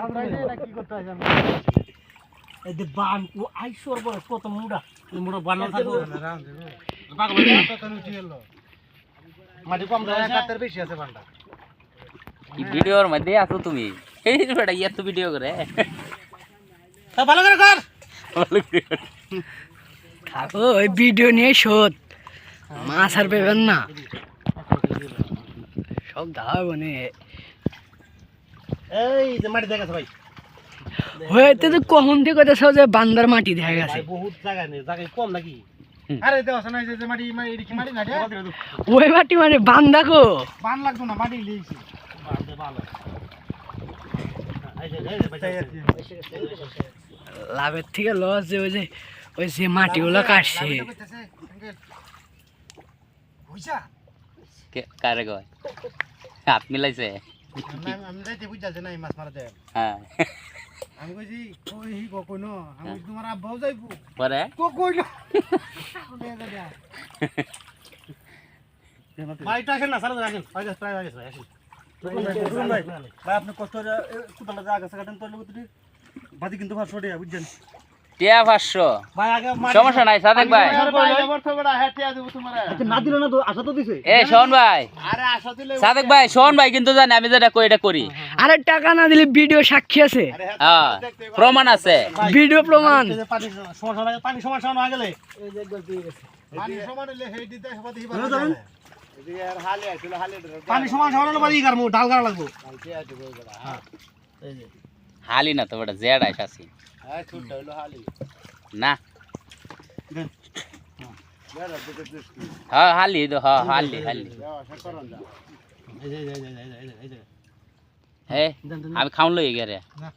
কি করতে হয় জানো এই যে বান ও আইসর বড় কত মুড়া এই মুড়া বান না থাকো পাগল কত উঠে গেল মাটি কম দাও কাতের বেশি আছে বানটা কি ভিডিওর মধ্যে আছো তুমি এই বেটা ইয়া তো ভিডিও করে তা ভালো করে কর ভালো করে থাকো ওই ভিডিও নিয়ে শোধ মাছ আর পেবেন না সব দাও নে এই যে মাটি দেখা ভাই হইতে তো কখন থেকে কইতাছ যে বান্দার মাটি দেখা গেছে বহুত জায়গা নেই জায়গা কম নাকি আরে দেওয়া না যে মাটি এডি কি মাটি না রে ওই মাটি মানে বান্দা কো বান লাগতো না মাটি লিয়েছি বান্দে ভালো এই যে লাভের থেকে লস যে ওই যে মাটিগুলো কাটছে কারে কয় হাত মিলাইছে আমি যাইতে বুঝাছে না এই মাছ মারতে হ্যাঁ আমি কইছি ওই হি কইনো আমি তোমার আব্বাও যাইবো পরে কইলো ভাইটা আসেন না সারা আসেন ভাই প্রায় আগে আসেন ভাই ভাই আপনি কষ্ট করে কুতালটা জায়গা কাটেন তো লগতি বাদি কিন্তু 500 টাকা বুঝছেন টিয়া 500 ভাই আগে সমস্যা নাই সাদেক ভাই না দিল না তো আশা তো দিছে এ শোন ভাই আরে আশা দিলে সাদেক ভাই শোন ভাই কিন্তু জানি আমি যেটা কই এটা করি আরে টাকা না দিলে ভিডিও সাক্ষী আছে হ্যাঁ প্রমাণ আছে ভিডিও প্রমাণ পানি সমান হয়ে গেলে এই যে একবার দিয়ে গেছে পানি সমান হলে হেই দিতে সবাই দিবা এদিকে আর হালে আইছিল হালে পানি সমান হলে বাড়ি গারমু ডাল গাড়া লাগবো হ্যাঁ এই যে হালি না তো বড় জেড আইসাছি হ্যাঁ ছোট হলো হালি না হ্যাঁ হালি তো হ্যাঁ হালি হে আমি খাউন লই গেরে না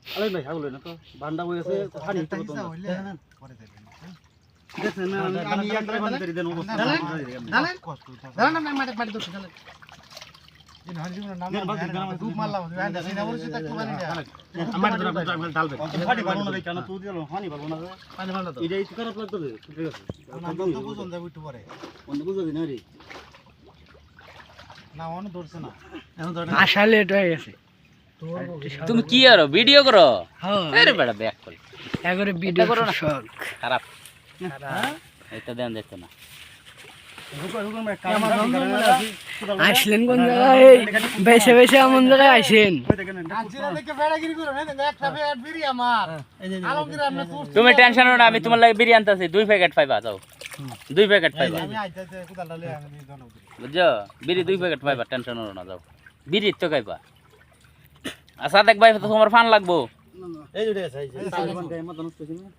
আলে ভাই আগুলো না তো বান্ডা হয়ে গেছে পানি তো পরে দেবেন দেখেন না আমি একটা বন্ধ করে দেন অবস্থা ডালেন কষ্ট ডালেন না মাটি মাটি দোষ ডালেন দিন হাজি না নাম ধূপ মারলাম আমি না বলছি তাক পানি না আমার ধরে ডালবে পানি ভালো না কেন তুই দিলো পানি ভালো না পানি ভালো তো এটাই তো খারাপ লাগতো ঠিক আছে না বন্ধ বুঝুন যাবে একটু পরে বন্ধ বুঝা দিন রে না অন ধরছে না এখন ধরে আশা লেট হয়ে গেছে তুমি কি করো ভিডিও করো হ্যাঁ আরে বেটা ব্যাক কর একবারে ভিডিও করো না। শখ খারাপ এটা দেন দেখতো না আসলেন কোন জায়গায় বেছে বেছে এমন জায়গায় আসেন তুমি টেনশন না আমি তোমার লাগে বিরিয়ানি আনতাছি 2 প্যাকেট পাইবা যাও 2 প্যাকেট পাইবা বুঝছো বিরি 2 প্যাকেট পাইবা টেনশন না যাও বিরি তো খাইবা আচ্ছা দেখ ভাই তো তোমার ফান লাগবো এই যে আছে এই যে গায়ে মত নষ্ট হইছে না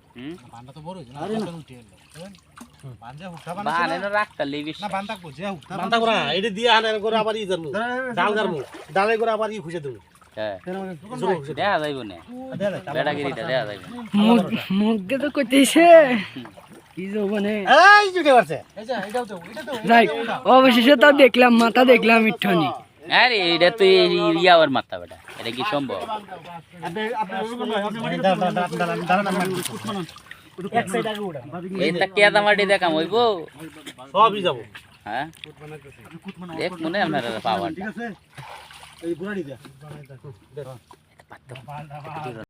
বান্দা তো বড় হইছে না আরে উঠে এলো বান্দা হুটা বানা বানে রাখতা লিবিস না বান্দা কো যে হুটা বান্দা করা এটা দিয়ে আনার করে আবার ই জানমু ডাল গারমু ডালে করে আবার ই খুঁজে দেব হ্যাঁ দেখা যাইবো না বেড়াগিরিটা দেখা যাইবো মুখে তো কইতেছে কি মানে এই জুটে পারছে এই যে এটাও তো যাই অবশেষে তা দেখলাম মাথা দেখলাম ইঠনি আরে এটা তো ইয়ার মাথা বেটা এটা কি সম্ভব এইটা কেদা মাটি দেখাম হইব সবই যাব হ্যাঁ দেখ মনে আপনারা পাওয়ার ঠিক আছে এই গুড়াড়ি দে